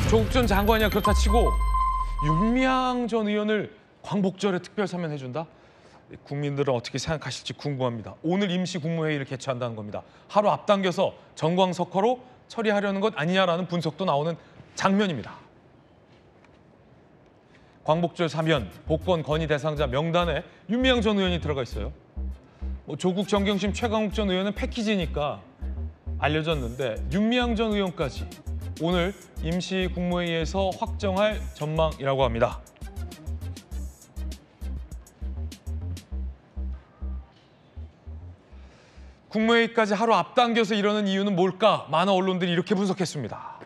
조국 전 장관이야 그렇다 치고 윤미향 전 의원을 광복절에 특별 사면해준다? 국민들은 어떻게 생각하실지 궁금합니다. 오늘 임시 국무회의를 개최한다는 겁니다. 하루 앞당겨서 정광석화로 처리하려는 것 아니냐라는 분석도 나오는 장면입니다. 광복절 사면, 복권 건의 대상자 명단에 윤미향 전 의원이 들어가 있어요. 조국, 정경심, 최강욱 전 의원은 패키지니까 알려졌는데 윤미향 전 의원까지 오늘 임시 국무회의에서 확정할 전망이라고 합니다. 국무회의까지 하루 앞당겨서 이러는 이유는 뭘까? 많은 언론들이 이렇게 분석했습니다.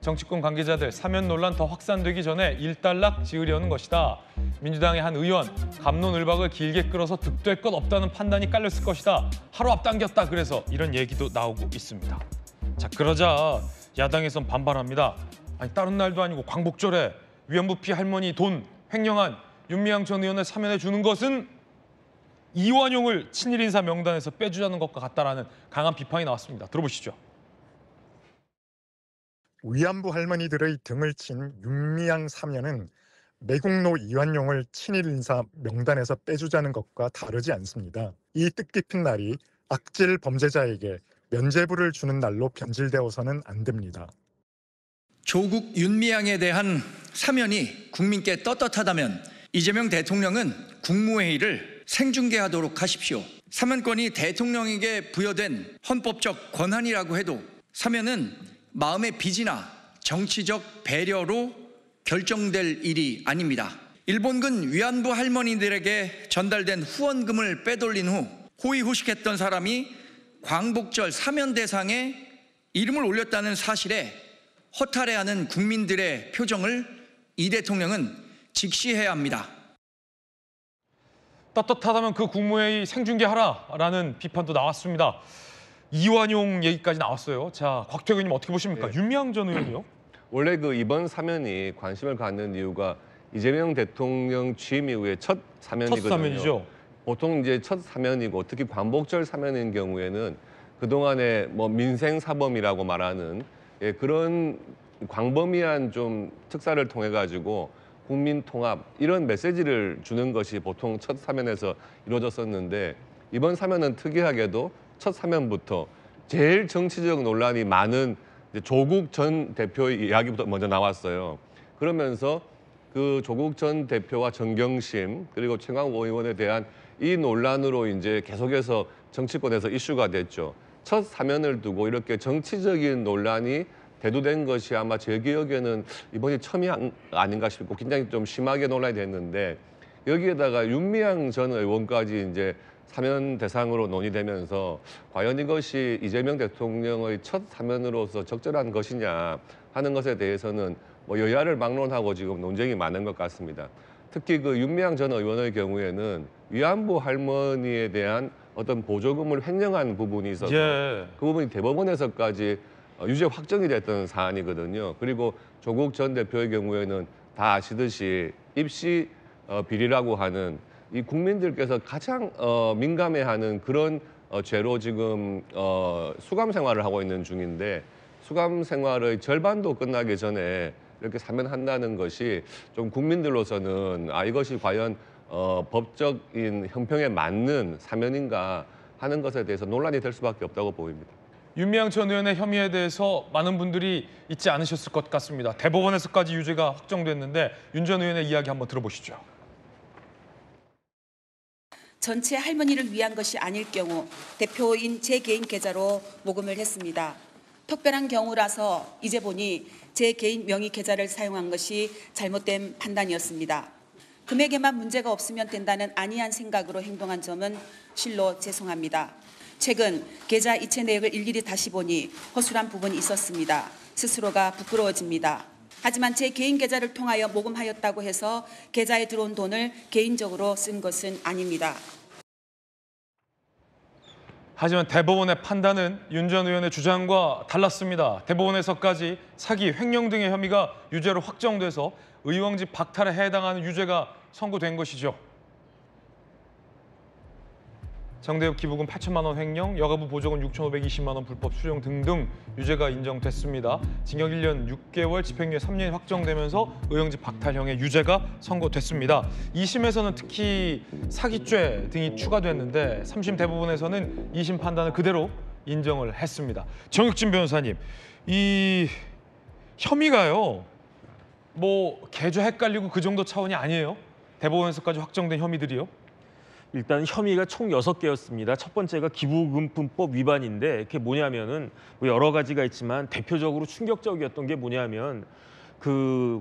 정치권 관계자들 사면 논란 더 확산되기 전에 일단락 지으려는 것이다. 민주당의 한 의원 갑론을박을 길게 끌어서 득될 것 없다는 판단이 깔렸을 것이다. 하루 앞당겼다 그래서 이런 얘기도 나오고 있습니다. 자, 그러자 야당에선 반발합니다. 아니 다른 날도 아니고 광복절에 위안부 피 할머니 돈 횡령한 윤미향 전 의원을 사면해 주는 것은 이완용을 친일 인사 명단에서 빼주자는 것과 같다라는 강한 비판이 나왔습니다. 들어보시죠. 위안부 할머니들의 등을 친 윤미향 사면은 매국노 이완용을 친일 인사 명단에서 빼주자는 것과 다르지 않습니다. 이 뜻깊은 날이 악질 범죄자에게 면죄부를 주는 날로 변질되어서는 안 됩니다. 조국 윤미향에 대한 사면이 국민께 떳떳하다면 이재명 대통령은 국무회의를 생중계하도록 하십시오. 사면권이 대통령에게 부여된 헌법적 권한이라고 해도 사면은 마음의 빚이나 정치적 배려로 결정될 일이 아닙니다. 일본군 위안부 할머니들에게 전달된 후원금을 빼돌린 후 호의호식했던 사람이 광복절 사면 대상에 이름을 올렸다는 사실에 허탈해하는 국민들의 표정을 이 대통령은 직시해야 합니다. 떳떳하다면 그 국무회의 생중계하라라는 비판도 나왔습니다. 이완용 얘기까지 나왔어요. 자, 곽태규 의원님 어떻게 보십니까? 네. 윤미향 전 의원이요? 원래 이번 사면이 관심을 갖는 이유가 이재명 대통령 취임 이후에 첫 사면이거든요. 첫 사면이죠. 보통 이제 첫 사면이고 특히 광복절 사면인 경우에는 그동안에 민생 사범이라고 말하는 그런 광범위한 좀 특사를 통해 가지고 국민 통합 이런 메시지를 주는 것이 보통 첫 사면에서 이루어졌었는데 이번 사면은 특이하게도 첫 사면부터 제일 정치적 논란이 많은 조국 전 대표의 이야기부터 먼저 나왔어요. 그러면서 그 조국 전 대표와 정경심 그리고 최강욱 의원에 대한 이 논란으로 이제 계속해서 정치권에서 이슈가 됐죠. 첫 사면을 두고 이렇게 정치적인 논란이 대두된 것이 아마 제 기억에는 이번이 처음이 아닌가 싶고 굉장히 좀 심하게 논란이 됐는데 여기에다가 윤미향 전 의원까지 이제 사면 대상으로 논의되면서 과연 이것이 이재명 대통령의 첫 사면으로서 적절한 것이냐 하는 것에 대해서는 여야를 막론하고 지금 논쟁이 많은 것 같습니다. 특히 그 윤미향 전 의원의 경우에는 위안부 할머니에 대한 어떤 보조금을 횡령한 부분이 있어서 그 부분이 대법원에서까지 유죄 확정이 됐던 사안이거든요. 그리고 조국 전 대표의 경우에는 다 아시듯이 입시 비리라고 하는 이 국민들께서 가장 민감해하는 그런 죄로 지금 수감 생활을 하고 있는 중인데 수감 생활의 절반도 끝나기 전에 이렇게 사면한다는 것이 좀 국민들로서는 이것이 과연 법적인 형평에 맞는 사면인가 하는 것에 대해서 논란이 될 수밖에 없다고 보입니다. 윤미향 전 의원의 혐의에 대해서 많은 분들이 잊지 않으셨을 것 같습니다. 대법원에서까지 유죄가 확정됐는데 윤 전 의원의 이야기 한번 들어보시죠. 전체 할머니를 위한 것이 아닐 경우 대표인 제 개인 계좌로 모금을 했습니다. 특별한 경우라서 이제 보니 제 개인 명의 계좌를 사용한 것이 잘못된 판단이었습니다. 금액에만 문제가 없으면 된다는 안이한 생각으로 행동한 점은 실로 죄송합니다. 최근 계좌 이체 내역을 일일이 다시 보니 허술한 부분이 있었습니다. 스스로가 부끄러워집니다. 하지만 제 개인 계좌를 통하여 모금하였다고 해서 계좌에 들어온 돈을 개인적으로 쓴 것은 아닙니다. 하지만 대법원의 판단은 윤 전 의원의 주장과 달랐습니다. 대법원에서까지 사기, 횡령 등의 혐의가 유죄로 확정돼서 의원직 박탈에 해당하는 유죄가 선고된 것이죠. 정대협 기부금 8천만 원 횡령, 여가부 보조금 6,520만 원 불법 수령 등등 유죄가 인정됐습니다. 징역 1년 6개월, 집행유예 3년이 확정되면서 의형직 박탈형의 유죄가 선고됐습니다. 2심에서는 특히 사기죄 등이 추가됐는데 3심 대부분에서는 2심 판단을 그대로 인정을 했습니다. 정육진 변호사님, 이 혐의가요, 뭐 계좌 헷갈리고 그 정도 차원이 아니에요? 대법원에서까지 확정된 혐의들이요? 일단 혐의가 총 6개였습니다. 첫 번째가 기부금품법 위반인데 그게 뭐냐면은 뭐 여러 가지가 있지만 대표적으로 충격적이었던 게 뭐냐면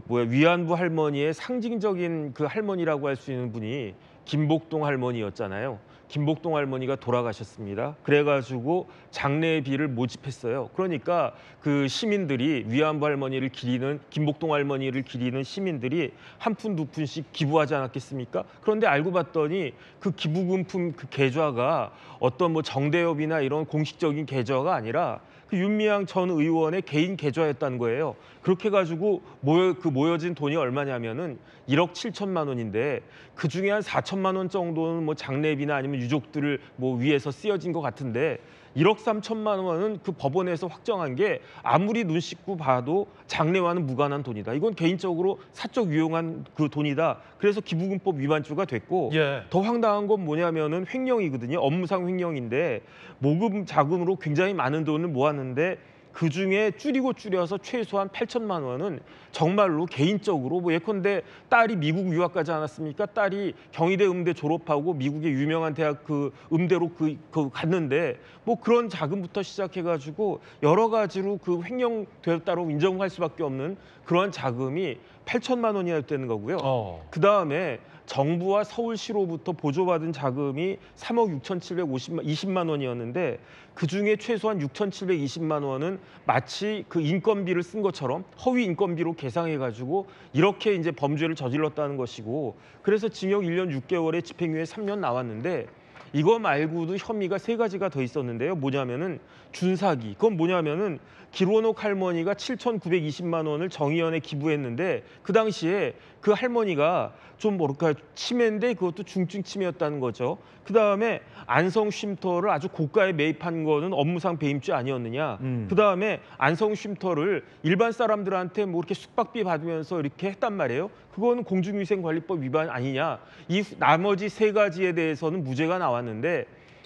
위안부 할머니의 상징적인 그 할머니라고 할 수 있는 분이 김복동 할머니였잖아요. 김복동 할머니가 돌아가셨습니다. 그래가지고 장례비를 모집했어요. 그러니까 그 시민들이 위안부 할머니를 기리는, 김복동 할머니를 기리는 시민들이 한 푼, 두 푼씩 기부하지 않았겠습니까? 그런데 알고 봤더니 그 기부금품 그 계좌가 어떤 뭐 정대협이나 이런 공식적인 계좌가 아니라 그 윤미향 전 의원의 개인 계좌였다는 거예요. 그렇게 해가지고 모여진 돈이 얼마냐면은 1억 7천만 원인데 그 중에 한 4천만 원 정도는 뭐 장례비나 아니면 유족들을 뭐 위해서 쓰여진 것 같은데 1억 3천만 원은 그 법원에서 확정한 게 아무리 눈 씻고 봐도 장례와는 무관한 돈이다. 이건 개인적으로 사적 유용한 그 돈이다. 그래서 기부금법 위반죄가 됐고 더 황당한 건 뭐냐면은 횡령이거든요. 업무상 횡령인데 모금 자금으로 굉장히 많은 돈을 모았는데 그중에 줄여서 최소한 8천만 원은 정말로 개인적으로 뭐 예컨대 딸이 미국 유학 가지 않았습니까? 딸이 경희대 음대 졸업하고 미국의 유명한 대학 그 음대로 갔는데 뭐 그런 자금부터 시작해가지고 여러 가지로 그 횡령되었다고 인정할 수밖에 없는 그러한 자금이 8천만 원이나 되는 거고요. 그다음에 정부와 서울시로부터 보조받은 자금이 3억 6,720만 원이었는데 그중에 최소한 6,720만 원은 마치 그 인건비를 쓴 것처럼 허위 인건비로 계상해가지고 이렇게 이제 범죄를 저질렀다는 것이고 그래서 징역 1년 6개월에 집행유예 3년 나왔는데 이거 말고도 혐의가 3가지가 더 있었는데요. 뭐냐면은 준사기. 그건 뭐냐면은 기론옥 할머니가 7,920만 원을 정의연에 기부했는데 그 당시에 그 할머니가 좀 뭐랄까 치매인데 그것도 중증 치매였다는 거죠. 그다음에 안성 쉼터를 아주 고가에 매입한 거는 업무상 배임죄 아니었느냐. 그다음에 안성 쉼터를 일반 사람들한테 뭐 이렇게 숙박비 받으면서 이렇게 했단 말이에요. 그거는 공중위생관리법 위반 아니냐. 이 나머지 3가지에 대해서는 무죄가 나왔는데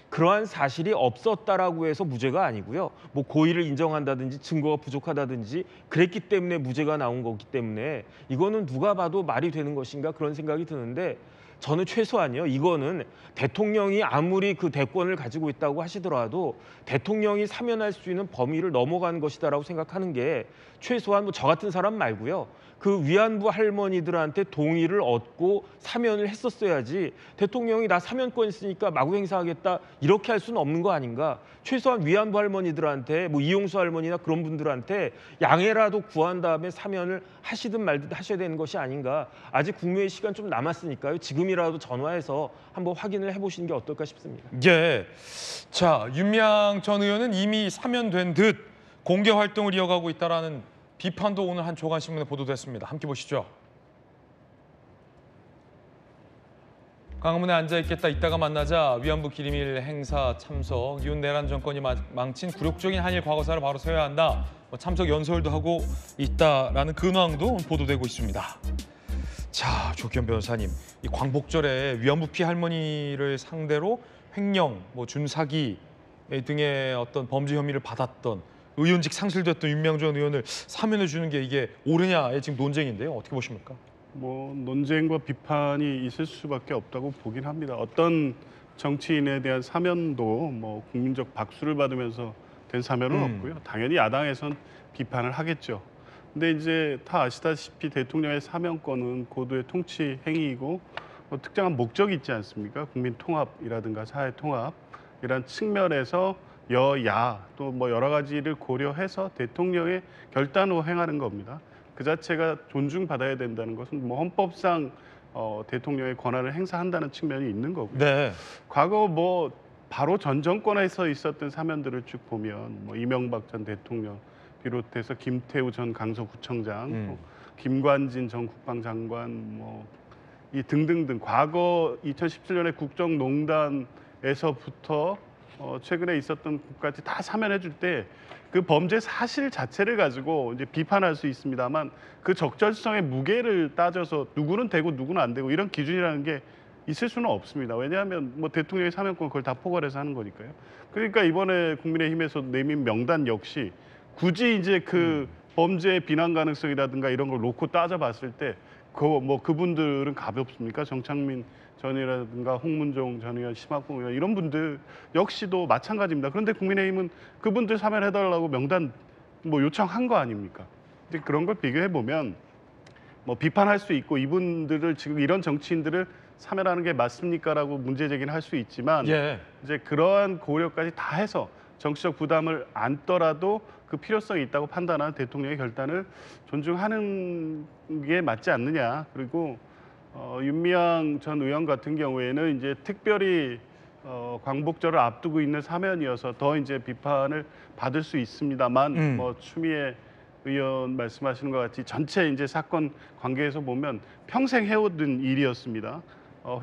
그러한 사실이 없었다라고 해서 무죄가 아니고요. 뭐 고의를 인정한다든지 증거가 부족하다든지 그랬기 때문에 무죄가 나온 거기 때문에 이거는 누가 봐도 말이 되는 것인가 그런 생각이 드는데 저는 최소한요. 이거는 대통령이 아무리 그 대권을 가지고 있다고 하시더라도 대통령이 사면할 수 있는 범위를 넘어간 것이다라고 생각하는 게 최소한 뭐 저 같은 사람 말고요. 그 위안부 할머니들한테 동의를 얻고 사면을 했었어야지 대통령이 나 사면권 있으니까 마구 행사하겠다 이렇게 할 수는 없는 거 아닌가. 최소한 위안부 할머니들한테 뭐 이용수 할머니나 그런 분들한테 양해라도 구한 다음에 사면을 하시든 말든 하셔야 되는 것이 아닌가. 아직 국무회의 시간 좀 남았으니까요. 지금이라도 전화해서 한번 확인을 해보시는 게 어떨까 싶습니다. 예. 자, 윤미향 전 의원은 이미 사면된 듯 공개 활동을 이어가고 있다라는 비판도 오늘 한 조간신문에 보도됐습니다. 함께 보시죠. 광화문에 앉아있겠다 이따가 만나자 위안부 기림일 행사 참석, 윤 내란 정권이 망친 굴욕적인 한일 과거사를 바로 세워야 한다. 참석 연설도 하고 있다라는 근황도 보도되고 있습니다. 자, 조기현 변호사님, 이 광복절에 위안부 피 할머니를 상대로 횡령, 준사기 등의 어떤 범죄 혐의를 받았던 의원직 상실됐던 윤미향 전 의원을 사면해 주는 게 이게 옳으냐의 지금 논쟁인데요. 어떻게 보십니까? 뭐 논쟁과 비판이 있을 수밖에 없다고 보긴 합니다. 어떤 정치인에 대한 사면도 뭐 국민적 박수를 받으면서 된 사면은 없고요. 당연히 야당에선 비판을 하겠죠. 근데 이제 다 아시다시피 대통령의 사면권은 고도의 통치 행위이고 특정한 목적이 있지 않습니까? 국민 통합이라든가 사회 통합 이런 측면에서 여야 또 뭐 여러 가지를 고려해서 대통령의 결단으로 행하는 겁니다. 그 자체가 존중받아야 된다는 것은 뭐 헌법상 대통령의 권한을 행사한다는 측면이 있는 거고요. 네. 과거 뭐 바로 전 정권에서 있었던 사면들을 쭉 보면 뭐 이명박 전 대통령 비롯해서 김태우 전 강서구청장, 뭐 김관진 전 국방장관, 뭐 이 등등등 과거 2017년에 국정농단 에서부터 최근에 있었던 것까지 다 사면해 줄 때 그 범죄 사실 자체를 가지고 이제 비판할 수 있습니다만 그 적절성의 무게를 따져서 누구는 되고 누구는 안 되고 이런 기준이라는 게 있을 수는 없습니다. 왜냐하면 뭐 대통령의 사면권 그걸 다 포괄해서 하는 거니까요. 그러니까 이번에 국민의힘에서 내민 명단 역시 굳이 이제 그 범죄의 비난 가능성이라든가 이런 걸 놓고 따져봤을 때 그분들은 가볍습니까? 정창민 전 의원이라든가 홍문종 전 의원, 심학봉 의원 이런 분들 역시도 마찬가지입니다. 그런데 국민의힘은 그분들 사면해달라고 명단 요청한 거 아닙니까? 이제 그런 걸 비교해 보면 비판할 수 있고 이분들을 지금 이런 정치인들을 사면하는 게 맞습니까라고 문제 제기는 할 수 있지만 예. 이제 그러한 고려까지 다 해서 정치적 부담을 안더라도 그 필요성이 있다고 판단한 대통령의 결단을 존중하는 게 맞지 않느냐. 그리고 윤미향 전 의원 같은 경우에는 이제 특별히 광복절을 앞두고 있는 사면이어서 더 이제 비판을 받을 수 있습니다만 추미애 의원 말씀하시는 것 같이 전체 이제 사건 관계에서 보면 평생 해오던 일이었습니다.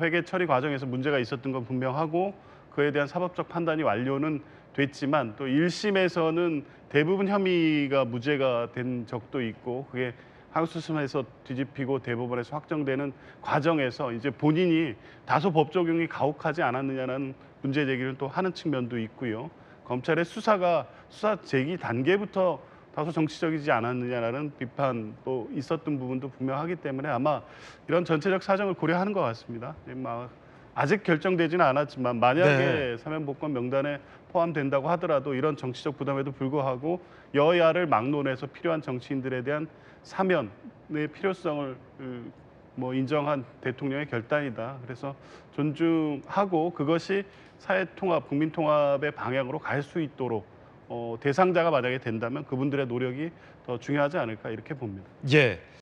회계 처리 과정에서 문제가 있었던 건 분명하고 그에 대한 사법적 판단이 완료는 됐지만 또 1심에서는 대부분 혐의가 무죄가 된 적도 있고 그게 항소심에서 뒤집히고 대법원에서 확정되는 과정에서 이제 본인이 다소 법 적용이 가혹하지 않았느냐는 문제 제기를 또 하는 측면도 있고요. 검찰의 수사 제기 단계부터 다소 정치적이지 않았느냐라는 비판도 있었던 부분도 분명하기 때문에 아마 이런 전체적 사정을 고려하는 것 같습니다. 아직 결정되지는 않았지만 만약에 사면복권 명단에 포함된다고 하더라도 이런 정치적 부담에도 불구하고 여야를 막론해서 필요한 정치인들에 대한 사면의 필요성을 인정한 대통령의 결단이다. 그래서 존중하고 그것이 사회통합, 국민통합의 방향으로 갈 수 있도록 대상자가 만약에 된다면 그분들의 노력이 더 중요하지 않을까 이렇게 봅니다. 예.